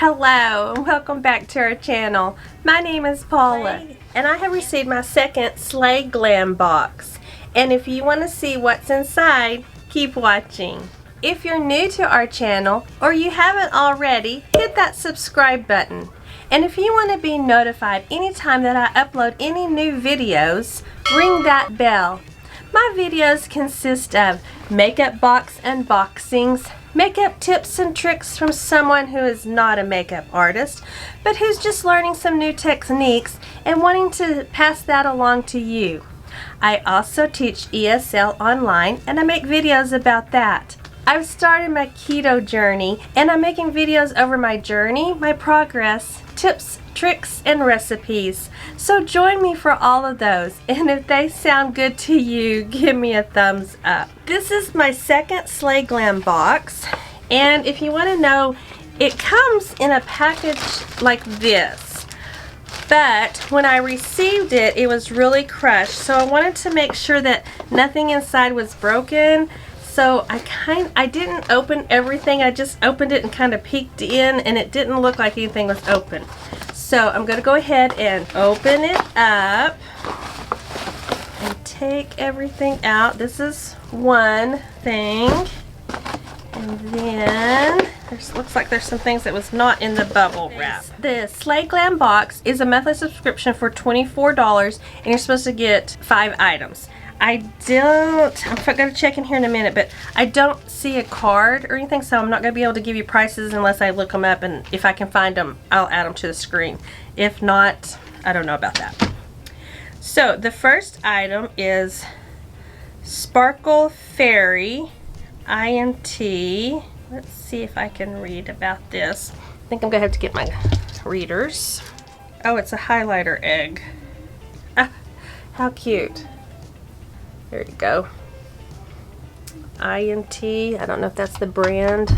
Hello and welcome back to our channel. My name is Paula and I have received my second SLAM GLAM box. And if you want to see what's inside, keep watching. If you're new to our channel or you haven't already, hit that subscribe button. And if you want to be notified anytime that I upload any new videos, ring that bell. My videos consist of makeup box unboxings, makeup tips and tricks from someone who is not a makeup artist, but who's just learning some new techniques and wanting to pass that along to you. I also teach ESL online and I make videos about that. I've started my keto journey and I'm making videos over my journey, my progress, tips, tricks, and recipes. So join me for all of those, and if they sound good to you, give me a thumbs up. This is my second SLAM GLAM box, and if you want to know, it comes in a package like this. But when I received it, it was really crushed, so I wanted to make sure that nothing inside was broken. So I didn't open everything, I just opened it and kind of peeked in, and it didn't look like anything was open. So I'm going to go ahead and open it up and take everything out. This is one thing. And then looks like there's some things that was not in the bubble wrap. The SLAM GLAM box is a monthly subscription for $24 and you're supposed to get 5 items. I'm going to check in here in a minute, but I don't see a card or anything, so I'm not going to be able to give you prices unless I look them up, and if I can find them, I'll add them to the screen. If not, I don't know about that. So the first item is Sparkle Fairy INT. Let's see if I can read about this. I think I'm going to have to get my readers. Oh, it's a highlighter egg. Ah, how cute. There you go. INT. I don't know if that's the brand.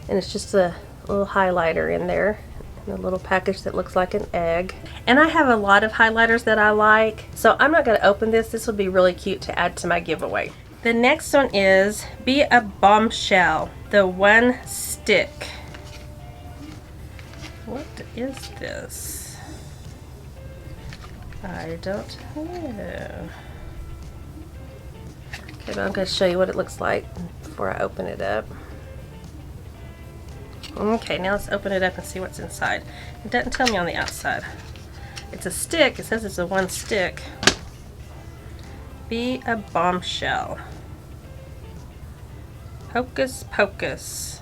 And it's just a little highlighter in there. And a little package that looks like an egg. And I have a lot of highlighters that I like. So I'm not going to open this. This will be really cute to add to my giveaway. The next one is Be a Bombshell. The One Stick. What is this? I don't know. Okay, but I'm going to show you what it looks like before I open it up. Okay, now let's open it up and see what's inside. It doesn't tell me on the outside. It's a stick. It says it's a one stick. Be a Bombshell. Hocus Pocus.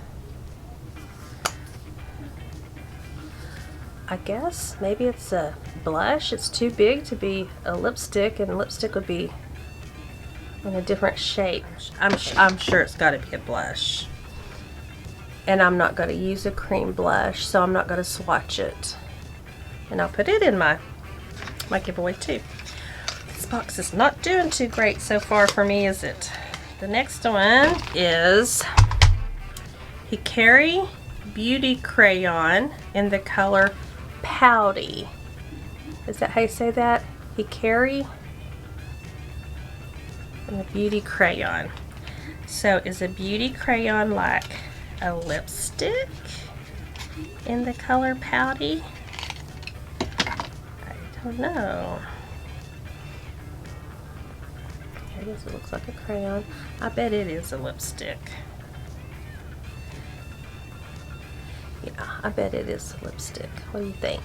I guess maybe it's a blush. It's too big to be a lipstick, and lipstick would be in a different shape. I'm sure it's got to be a blush. And I'm not going to use a cream blush, so I'm not going to swatch it. And I'll put it in my giveaway too. This box is not doing too great so far for me, is it? The next one is Hikari Beauty Crayon in the color Pouty. Is that how you say that? Hikari? And a beauty crayon. So is a beauty crayon like a lipstick in the color Pouty? I don't know. I guess it looks like a crayon. I bet it is a lipstick. Yeah, I bet it is a lipstick. What do you think?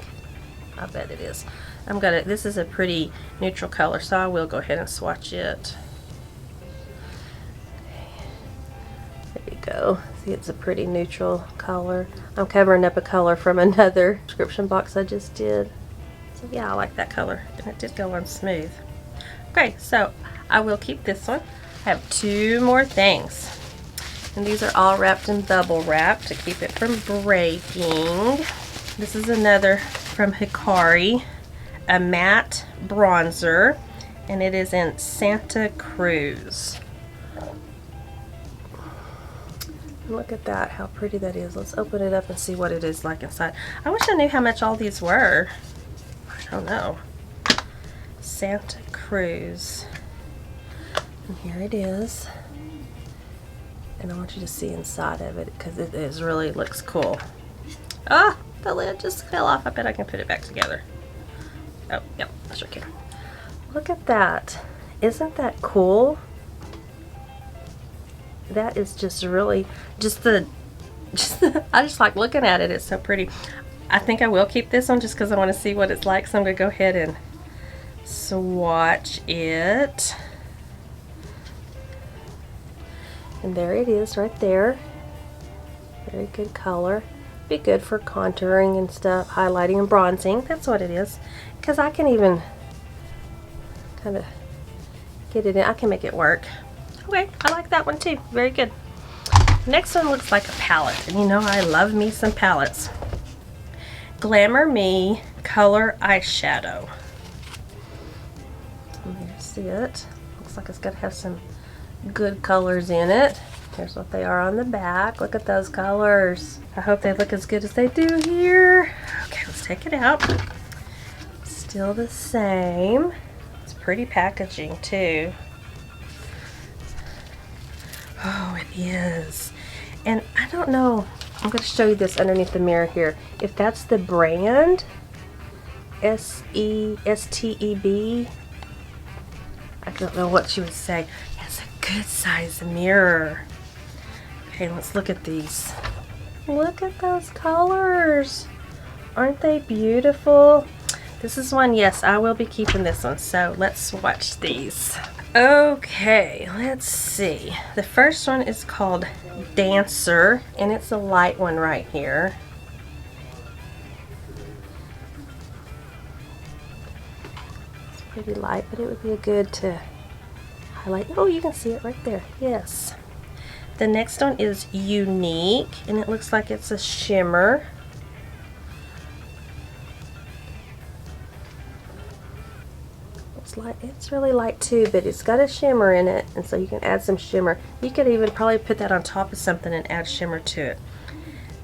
I bet it is. This is a pretty neutral color, so I will go ahead and swatch it. Go. See, it's a pretty neutral color. I'm covering up a color from another subscription box I just did. So yeah, I like that color, and it did go on smooth. Okay, so I will keep this one. I have 2 more things, and these are all wrapped in bubble wrap to keep it from breaking. This is another from Hikari, a matte bronzer, and it is in Santa Cruz. Look at that, how pretty that is. Let's open it up and see what it is like inside. I wish I knew how much all these were. I don't know. Santa Cruz. And here it is. And I want you to see inside of it because it really looks cool. Ah, the lid just fell off. I bet I can put it back together. Oh, yep, I sure can. Look at that. Isn't that cool? That is just really, I just like looking at it. It's so pretty. I think I will keep this one just because I want to see what it's like. So I'm going to go ahead and swatch it. And there it is right there. Very good color. Be good for contouring and stuff, highlighting and bronzing. That's what it is. Because I can even kind of get it in. I can make it work. Okay, I like that one too. Very good. Next one looks like a palette. And you know I love me some palettes. Glamour Me Color Eyeshadow. There's it. Looks like it's going to have some good colors in it. Here's what they are on the back. Look at those colors. I hope they look as good as they do here. Okay, let's take it out. Still the same. It's pretty packaging too. Oh, it is. And I don't know, I'm going to show you this underneath the mirror here. If that's the brand, S-E-S-T-E-B, I don't know what you would say. It's a good size mirror. Okay, let's look at these. Look at those colors. Aren't they beautiful? This is one, yes, I will be keeping this one. So let's swatch these. Okay, let's see. The first one is called Dancer, and it's a light one right here. It's pretty light, but it would be good to highlight. Oh, you can see it right there. Yes. The next one is Unique, and it looks like it's a shimmer. It's really light too, but it's got a shimmer in it, and so you can add some shimmer. You could even probably put that on top of something and add shimmer to it.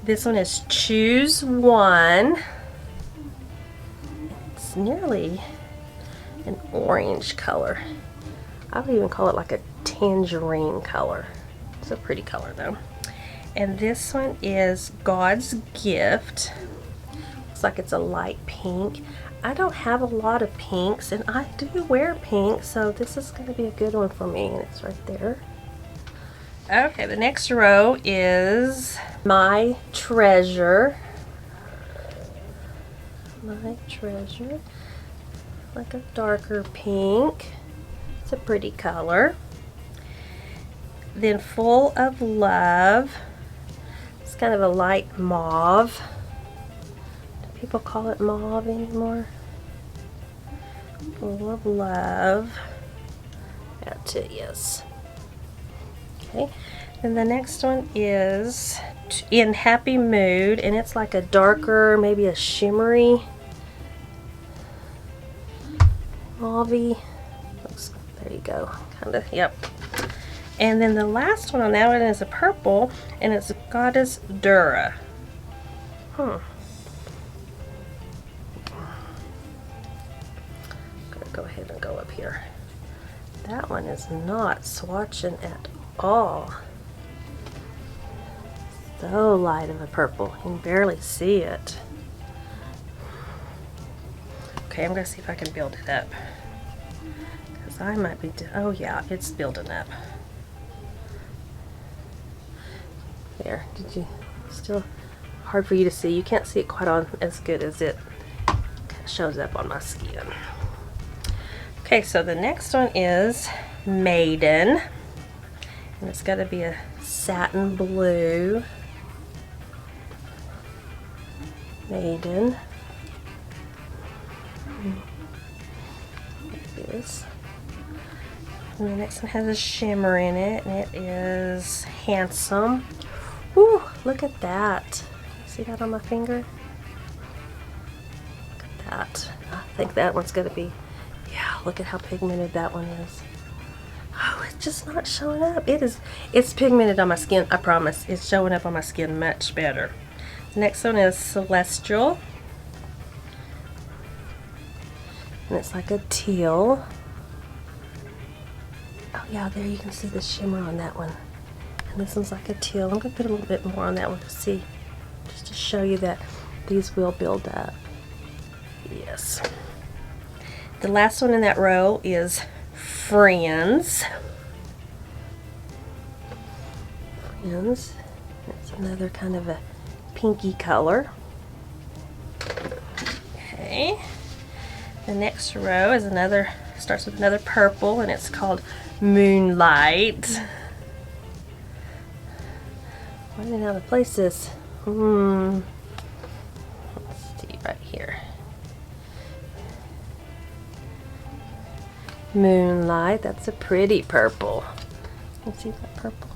This one is Choose One. It's nearly an orange color. I would even call it like a tangerine color. It's a pretty color though. And this one is God's Gift. Looks like it's a light pink. I don't have a lot of pinks, and I do wear pink, so this is going to be a good one for me, and it's right there. Okay, the next row is My Treasure. My Treasure. Like a darker pink. It's a pretty color. Then Full of Love. It's kind of a light mauve. People call it mauve anymore. Full of Love. That's it, yes. Okay, and the next one is In Happy Mood, and it's like a darker, maybe a shimmery mauve-y. There you go, kind of, yep. And then the last one on that one is a purple, and it's Goddess Dura. Go ahead and go up here. That one is not swatching at all. So light of a purple. You can barely see it. Okay, I'm going to see if I can build it up. Because I might be... Oh yeah, it's building up. There. Did you... Still hard for you to see. You can't see it quite on as good as it shows up on my skin. Okay, so the next one is Maiden, and it's got to be a satin blue. Maiden. Like this. And the next one has a shimmer in it, and it is Handsome. Woo, look at that. See that on my finger? Look at that. I think that one's going to be... Yeah, look at how pigmented that one is. Oh, it's just not showing up. It's pigmented on my skin, I promise. It's showing up on my skin much better. The next one is Celestial. And it's like a teal. Oh yeah, there you can see the shimmer on that one. And this one's like a teal. I'm going to put a little bit more on that one to see, just to show you that. these will build up. Yes. The last one in that row is Friends. Friends. It's another kind of a pinky color. Okay. The next row is another, starts with another purple, and it's called Moonlight. I don't know how to place this. Let's see right here. Moonlight, that's a pretty purple. Let's see that purple.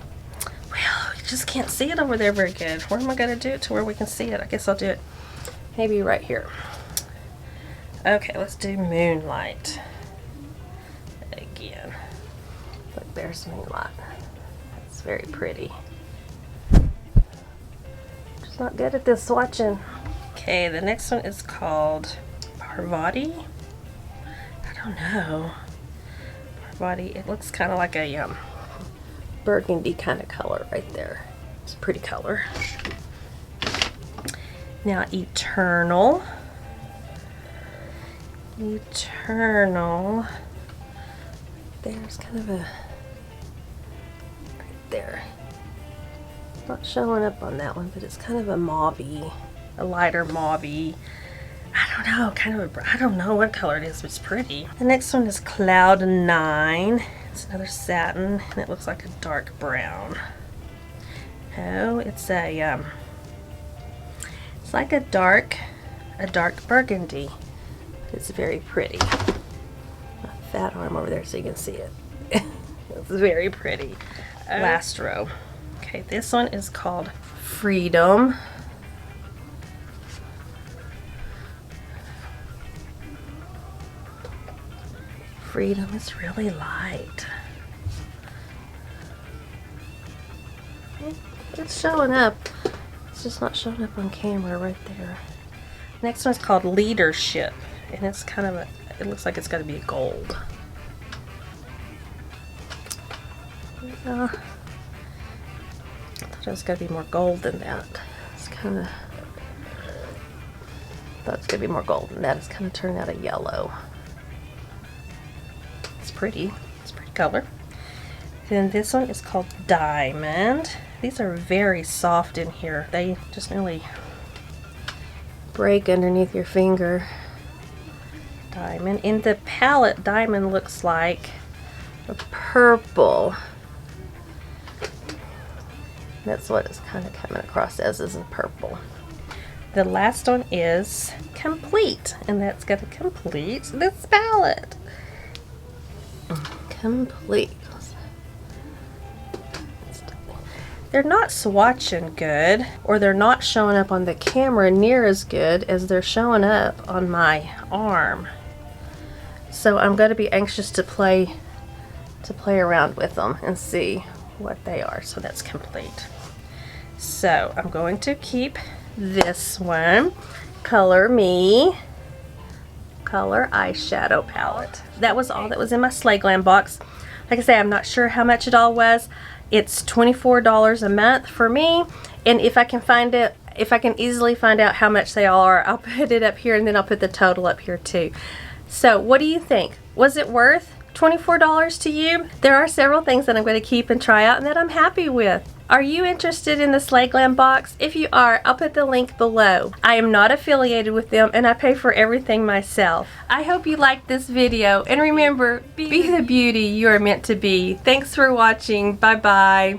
Well, you just can't see it over there very good. Where am I going to do it to where we can see it? I guess I'll do it maybe right here. Okay, let's do Moonlight again. Look, there's Moonlight. That's very pretty. Just not good at this swatching. Okay, the next one is called Parvati. I don't know. Parvati, it looks kind of like a burgundy kind of color right there. It's a pretty color. Now Eternal. Eternal. There's kind of a, right there. Not showing up on that one, but it's kind of a mauvey, a lighter mauvey. I don't know, kind of a, I don't know what color it is, but it's pretty. The next one is Cloud 9. It's another satin, and it looks like a dark brown. Oh, it's a, it's like a dark burgundy. It's very pretty. A fat arm over there so you can see it. It's very pretty. Last row. Okay, this one is called Freedom. Freedom is really light. It's showing up. It's just not showing up on camera right there. Next one's called Leadership, and it's kind of a, it looks like it's got to be a gold. I thought it was got to be more gold than that. It's kind of, thought it's going to be more gold than that. It's kind of turned out a yellow. It's pretty. It's a pretty color. Then this one is called Diamond. These are very soft in here. They just really break underneath your finger. Diamond. In the palette, Diamond looks like a purple. That's what it's kind of coming across as, is a purple. The last one is Complete, and that's going to complete this palette. Complete. They're not swatching good, or they're not showing up on the camera near as good as they're showing up on my arm. So I'm going to be anxious to play around with them and see what they are. So that's Complete. So I'm going to keep this one, Color Me, Color Eyeshadow Palette. That was all that was in my SLAM GLAM box. Like I say, I'm not sure how much it all was. It's $24 a month for me, and if I can find it, if I can easily find out how much they all are, I'll put it up here, and then I'll put the total up here too. So what do you think? Was it worth $24 to you? There are several things that I'm going to keep and try out and that I'm happy with. Are you interested in the SLAM GLAM box? If you are, I'll put the link below. I am not affiliated with them, and I pay for everything myself. I hope you liked this video, and remember, be the beauty you are meant to be. Thanks for watching. Bye-bye.